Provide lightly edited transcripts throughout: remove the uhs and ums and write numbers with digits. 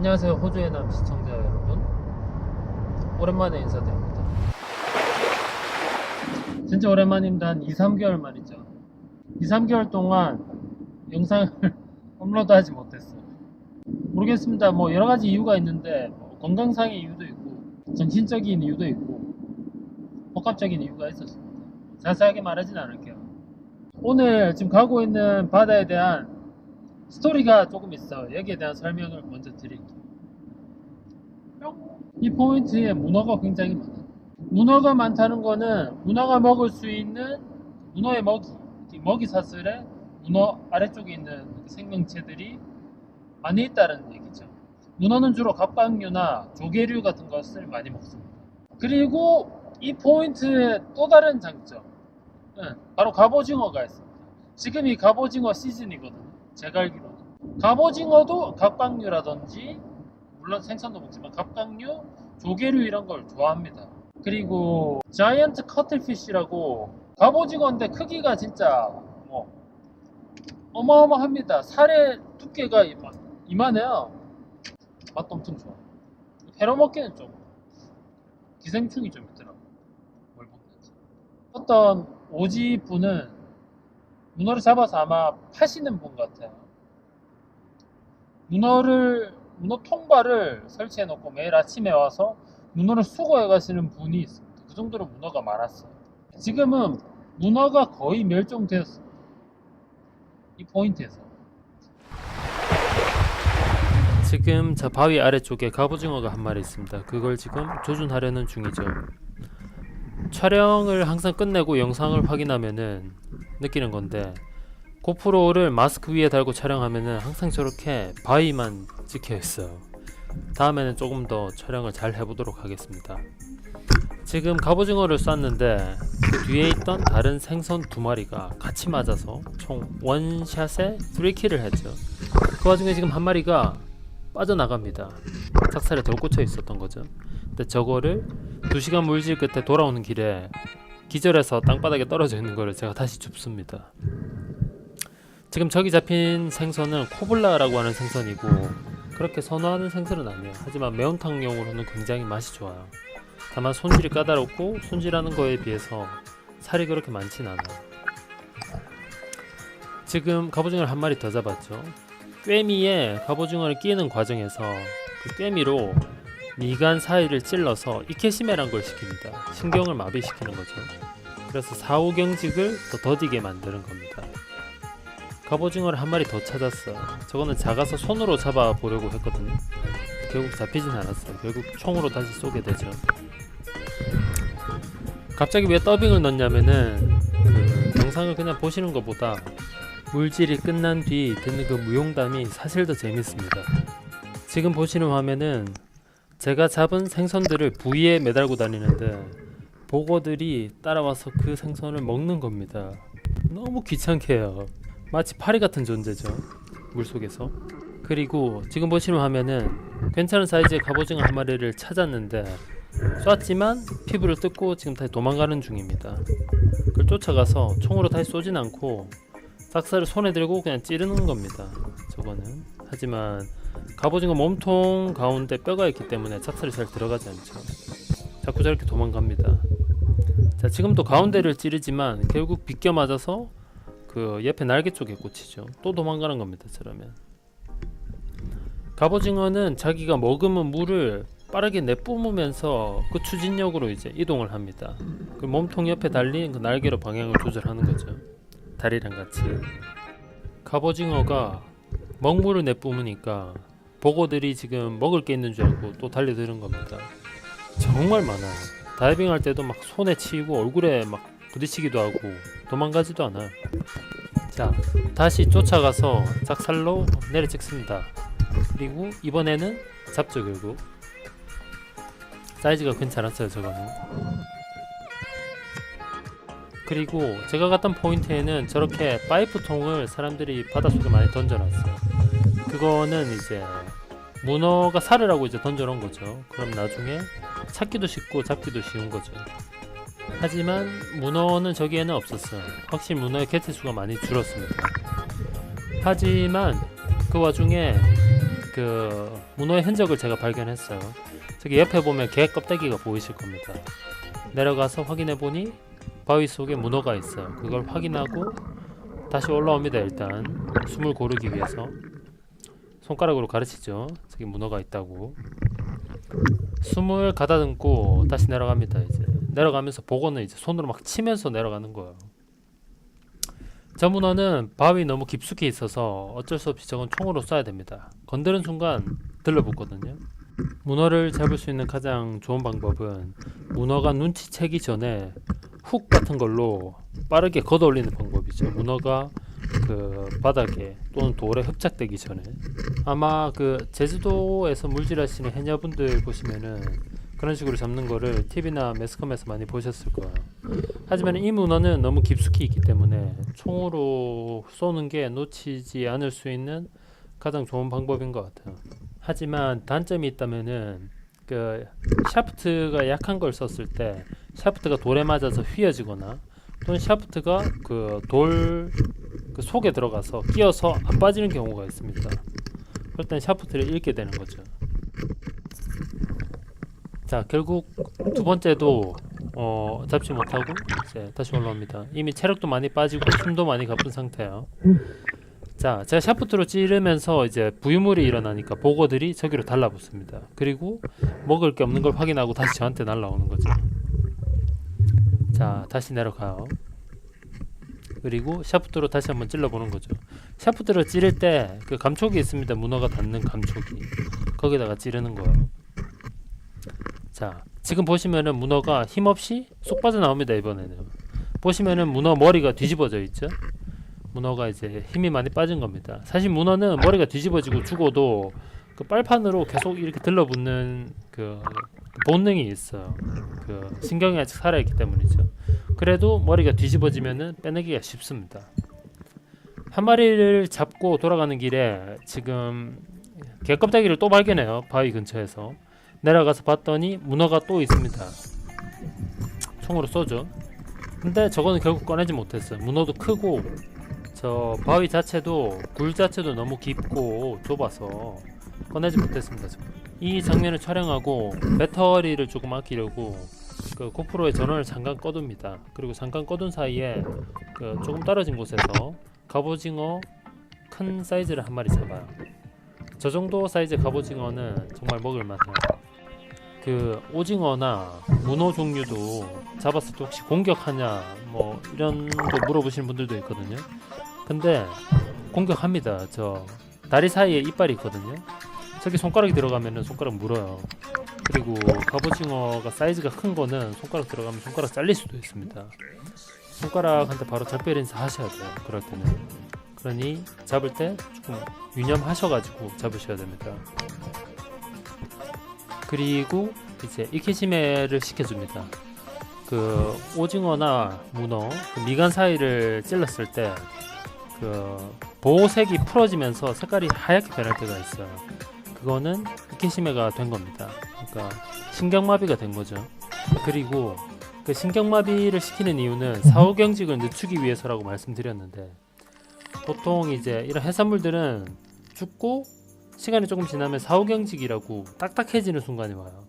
안녕하세요. 호주의 남 시청자 여러분, 오랜만에 인사드립니다. 진짜 오랜만입니다. 한 2-3개월 만이죠. 2-3개월 동안 영상을 업로드하지 못했어요. 모르겠습니다. 뭐 여러가지 이유가 있는데, 건강상의 이유도 있고 정신적인 이유도 있고 복합적인 이유가 있었습니다. 자세하게 말하진 않을게요. 오늘 지금 가고 있는 바다에 대한 스토리가 조금 있어요. 여기에 대한 설명을 먼저 드릴게요. 이 포인트에 문어가 굉장히 많아요. 문어가 많다는 거는 문어가 먹을 수 있는 문어의 먹이 사슬에 문어 아래쪽에 있는 생명체들이 많이 있다는 얘기죠. 문어는 주로 갑각류나 조개류 같은 것을 많이 먹습니다. 그리고 이 포인트의 또 다른 장점, 바로 갑오징어가 있습니다. 지금 이 갑오징어 시즌이거든요. 제가 알기로는 갑오징어도 갑각류라든지, 물론 생선도 먹지만 갑각류, 조개류 이런 걸 좋아합니다. 그리고 자이언트 커틀피쉬라고, 갑오징어인데 크기가 진짜 어마어마합니다. 살의 두께가 이만해요. 맛도 엄청 좋아. 회로 먹기는 좀 기생충이 좀 있더라고요. 뭘 먹는지. 어떤 오지 분은 문어를 잡아서 아마 파시는 분 같아요. 문어 통발을 설치해 놓고 매일 아침에 와서 문어를 수거해 가시는 분이 있습니다. 그 정도로 문어가 많았어요. 지금은 문어가 거의 멸종되었습니다. 이 포인트에서. 지금 저 바위 아래쪽에 갑오징어가 한 마리 있습니다. 그걸 지금 조준하려는 중이죠. 촬영을 항상 끝내고 영상을 확인하면은 느끼는 건데, 고프로를 마스크 위에 달고 촬영하면은 항상 저렇게 바위만 찍혀 있어요. 다음에는 조금 더 촬영을 잘 해보도록 하겠습니다. 지금 갑오징어를 쐈는데 그 뒤에 있던 다른 생선 2마리가 같이 맞아서 총 원샷에 3킬을 했죠. 그 와중에 지금 한 마리가 빠져나갑니다. 삭살에 덜 꽂혀 있었던 거죠. 근데 저거를 2시간 물질 끝에 돌아오는 길에 기절해서 땅바닥에 떨어져 있는 거를 제가 다시 줍습니다. 지금 저기 잡힌 생선은 코블라라고 하는 생선이고, 그렇게 선호하는 생선은 아니에요. 하지만 매운탕용으로는 굉장히 맛이 좋아요. 다만 손질이 까다롭고, 손질하는 거에 비해서 살이 그렇게 많진 않아요. 지금 갑오징어를 한 마리 더 잡았죠. 꿰미에 갑오징어를 끼는 과정에서 그 꿰미로 미간 사이를 찔러서 이케시메란 걸 시킵니다. 신경을 마비시키는 거죠. 그래서 사후경직을 더 더디게 만드는 겁니다. 갑오징어를 한 마리 더 찾았어요. 저거는 작아서 손으로 잡아보려고 했거든요. 결국 잡히진 않았어요. 결국 총으로 다시 쏘게 되죠. 갑자기 왜 더빙을 넣냐면은 그 영상을 그냥 보시는 것보다 물질이 끝난 뒤 듣는 그 무용담이 사실 더 재밌습니다. 지금 보시는 화면은 제가 잡은 생선들을 부위에 매달고 다니는데, 보고들이 따라와서 그 생선을 먹는 겁니다. 너무 귀찮게 해요. 마치 파리 같은 존재죠, 물속에서. 그리고 지금 보시는 화면은 괜찮은 사이즈의 갑오징어 한 마리를 찾았는데, 쐈지만 피부를 뜯고 지금 다시 도망가는 중입니다. 그걸 쫓아가서 총으로 다시 쏘진 않고 삭살을 손에 들고 그냥 찌르는 겁니다, 저거는. 하지만 갑오징어 몸통 가운데 뼈가 있기 때문에 삭살이 잘 들어가지 않죠. 자꾸 저렇게 도망갑니다. 자, 지금도 가운데를 찌르지만 결국 비껴 맞아서 그 옆에 날개 쪽에 꽂히죠. 또 도망가는 겁니다, 저러면. 갑오징어는 자기가 머금은 물을 빠르게 내뿜으면서 그 추진력으로 이제 이동을 합니다. 그 몸통 옆에 달린 그 날개로 방향을 조절하는 거죠, 다리랑 같이. 갑오징어가 먹물을 내뿜으니까 보고들이 지금 먹을 게 있는 줄 알고 또 달려드는 겁니다. 정말 많아요. 다이빙 할 때도 막 손에 치이고 얼굴에 막 부딪히기도 하고 도망가지도 않아요. 자, 다시 쫓아가서 작살로 내려 찍습니다. 그리고 이번에는 잡죠. 결국 사이즈가 괜찮았어요, 저거는. 그리고 제가 갔던 포인트에는 저렇게 파이프통을 사람들이 바닷속에 많이 던져놨어요. 그거는 이제 문어가 살을 하고 이제 던져놓은 거죠. 그럼 나중에 찾기도 쉽고 잡기도 쉬운 거죠. 하지만 문어는 저기에는 없었어요. 확실히 문어의 개체수가 많이 줄었습니다. 하지만 그 와중에 그 문어의 흔적을 제가 발견했어요. 저기 옆에 보면 개 껍데기가 보이실 겁니다. 내려가서 확인해 보니 바위 속에 문어가 있어요. 그걸 확인하고 다시 올라옵니다. 일단 숨을 고르기 위해서 손가락으로 가르치죠. 저기 문어가 있다고. 숨을 가다듬고 다시 내려갑니다. 이제 내려가면서 보고는 이제 손으로 막 치면서 내려가는 거예요. 저 문어는 바위 너무 깊숙이 있어서 어쩔 수 없이 저건 총으로 쏴야 됩니다. 건드는 순간 들러붙거든요. 문어를 잡을 수 있는 가장 좋은 방법은 문어가 눈치채기 전에 훅 같은 걸로 빠르게 걷어 올리는 방법이죠. 문어가 그 바닥에 또는 돌에 흡착되기 전에. 아마 그 제주도에서 물질하시는 해녀분들 보시면은 그런 식으로 잡는 거를 TV나 매스컴에서 많이 보셨을 거예요. 하지만 이 문어는 너무 깊숙이 있기 때문에 총으로 쏘는 게 놓치지 않을 수 있는 가장 좋은 방법인 것 같아요. 하지만 단점이 있다면은 그 샤프트가 약한 걸 썼을 때 샤프트가 돌에 맞아서 휘어지거나 또는 샤프트가 그 돌 그 속에 들어가서 끼어서 안 빠지는 경우가 있습니다. 그럴 땐 샤프트를 잃게 되는 거죠. 자, 결국 두 번째도 잡지 못하고 이제 다시 올라옵니다. 이미 체력도 많이 빠지고 숨도 많이 가쁜 상태예요. 자, 제가 샤프트로 찌르면서 이제 부유물이 일어나니까 보고들이 저기로 달라붙습니다. 그리고 먹을 게 없는 걸 확인하고 다시 저한테 날라오는 거죠. 자, 다시 내려가요. 그리고 샤프트로 다시 한번 찔러보는 거죠. 샤프트로 찌를 때 그 감촉이 있습니다. 문어가 닿는 감촉이. 거기다가 찌르는 거예요. 자, 지금 보시면은 문어가 힘없이 쏙 빠져나옵니다. 이번에는 보시면은 문어 머리가 뒤집어져 있죠. 문어가 이제 힘이 많이 빠진 겁니다. 사실 문어는 머리가 뒤집어지고 죽어도 그 빨판으로 계속 이렇게 들러붙는 그 본능이 있어요. 그 신경이 아직 살아있기 때문이죠. 그래도 머리가 뒤집어지면은 빼내기가 쉽습니다. 한 마리를 잡고 돌아가는 길에 지금 개 껍데기를 또 발견해요. 바위 근처에서 내려가서 봤더니 문어가 또 있습니다. 총으로 쏘죠. 근데 저거는 결국 꺼내지 못했어요. 문어도 크고 저 바위 자체도 굴 자체도 너무 깊고 좁아서 꺼내지 못했습니다. 이 장면을 촬영하고 배터리를 조금 아끼려고 그 고프로의 전원을 잠깐 꺼둡니다. 그리고 잠깐 꺼둔 사이에 그 조금 떨어진 곳에서 갑오징어 큰 사이즈를 한 마리 잡아요. 저 정도 사이즈 갑오징어는 정말 먹을만해요. 그 오징어나 문어 종류도 잡았을 때 혹시 공격하냐 뭐 이런 거 물어보시는 분들도 있거든요. 근데 공격합니다. 저 다리 사이에 이빨이 있거든요. 저기 손가락이 들어가면은 손가락 물어요. 그리고 갑오징어가 사이즈가 큰 거는 손가락 들어가면 손가락 잘릴 수도 있습니다. 손가락한테 바로 작별 인사 하셔야 돼요. 그럴 때는. 그러니 잡을 때 조금 유념하셔가지고 잡으셔야 됩니다. 그리고 이제 이케시메를 시켜줍니다. 그 오징어나 문어 그 미간 사이를 찔렀을 때 그 보호색이 풀어지면서 색깔이 하얗게 변할 때가 있어요. 그거는 이케시메가 된 겁니다. 그러니까 신경마비가 된 거죠. 그리고 그 신경마비를 시키는 이유는 사후경직을 늦추기 위해서라고 말씀드렸는데 보통 이제 이런 해산물들은 죽고 시간이 조금 지나면 사후경직이라고 딱딱해지는 순간이 와요.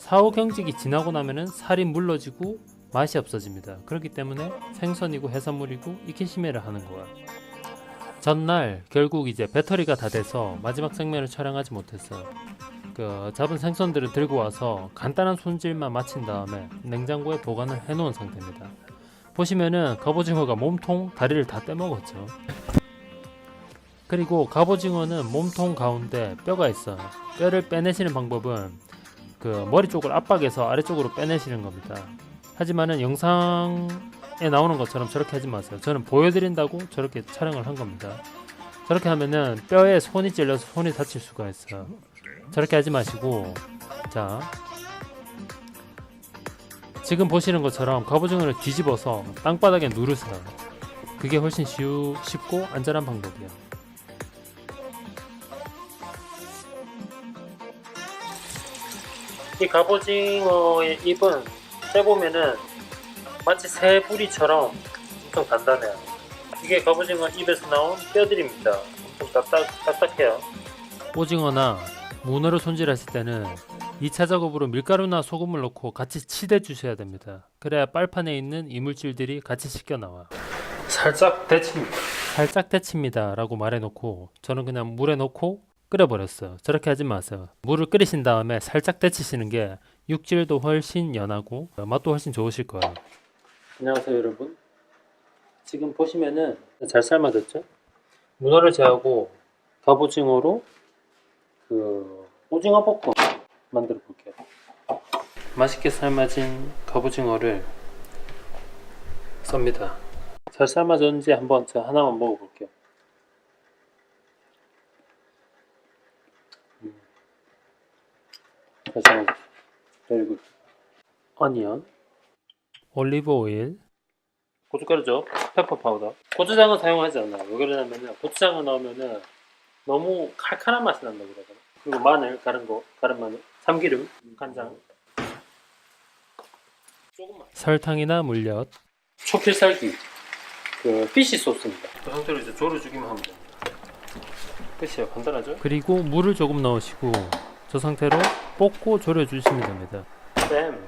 사후경직이 지나고 나면은 살이 물러지고 맛이 없어집니다. 그렇기 때문에 생선이고 해산물이고 이케시메를 하는 거야. 전날 결국 이제 배터리가 다 돼서 마지막 장면을 촬영하지 못했어요. 그 잡은 생선들을 들고 와서 간단한 손질만 마친 다음에 냉장고에 보관을 해놓은 상태입니다. 보시면은 갑오징어가 몸통 다리를 다 떼먹었죠. 그리고 갑오징어는 몸통 가운데 뼈가 있어요. 뼈를 빼내시는 방법은 그 머리 쪽을 압박해서 아래쪽으로 빼내시는 겁니다. 하지만은 영상에 나오는 것처럼 저렇게 하지 마세요. 저는 보여드린다고 저렇게 촬영을 한 겁니다. 저렇게 하면은 뼈에 손이 찔려서 손이 다칠 수가 있어요. 저렇게 하지 마시고, 자, 지금 보시는 것처럼 갑오징어를 뒤집어서 땅바닥에 누르세요. 그게 훨씬 쉽고 안전한 방법이에요. 이 갑오징어의 입은 떼보면은 마치 새 부리처럼 엄청 단단해요. 이게 갑오징어 입에서 나온 뼈들입니다. 엄청 딱딱해요. 오징어나 문어를 손질하실 때는 2차 작업으로 밀가루나 소금을 넣고 같이 치대 주셔야 됩니다. 그래야 빨판에 있는 이물질들이 같이 씻겨 나와요. 살짝 데칩니다. 살짝 데칩니다 라고 말해놓고 저는 그냥 물에 넣고 끓여버렸어요. 저렇게 하지 마세요. 물을 끓이신 다음에 살짝 데치시는 게 육질도 훨씬 연하고 맛도 훨씬 좋으실 거예요. 안녕하세요 여러분. 지금 보시면은 잘 삶아졌죠? 문어를 제하고 갑오징어로 오징어 볶음 만들어 볼게요. 맛있게 삶아진 갑오징어를 썹니다. 잘 삶아졌는지 한번 제가 하나만 먹어볼게요. 잘 삶아졌어요. 그리고 어니언, 올리브 오일, 고춧가루죠, 페퍼 파우더. 고추장은 사용하지 않아요. 왜 그러냐면은 고추장을 넣으면은 너무 칼칼한 맛이 난다고 그러잖아. 그리고 마늘, 가른 마늘, 참기름, 간장, 조금만. 설탕이나 물엿, 초필살기, 피시 소스입니다. 그 상태로 이제 졸여주기만 하면 됩니다. 끝이에요. 간단하죠? 그리고 물을 조금 넣으시고 저 상태로 볶고 졸여주시면 됩니다. 쌤,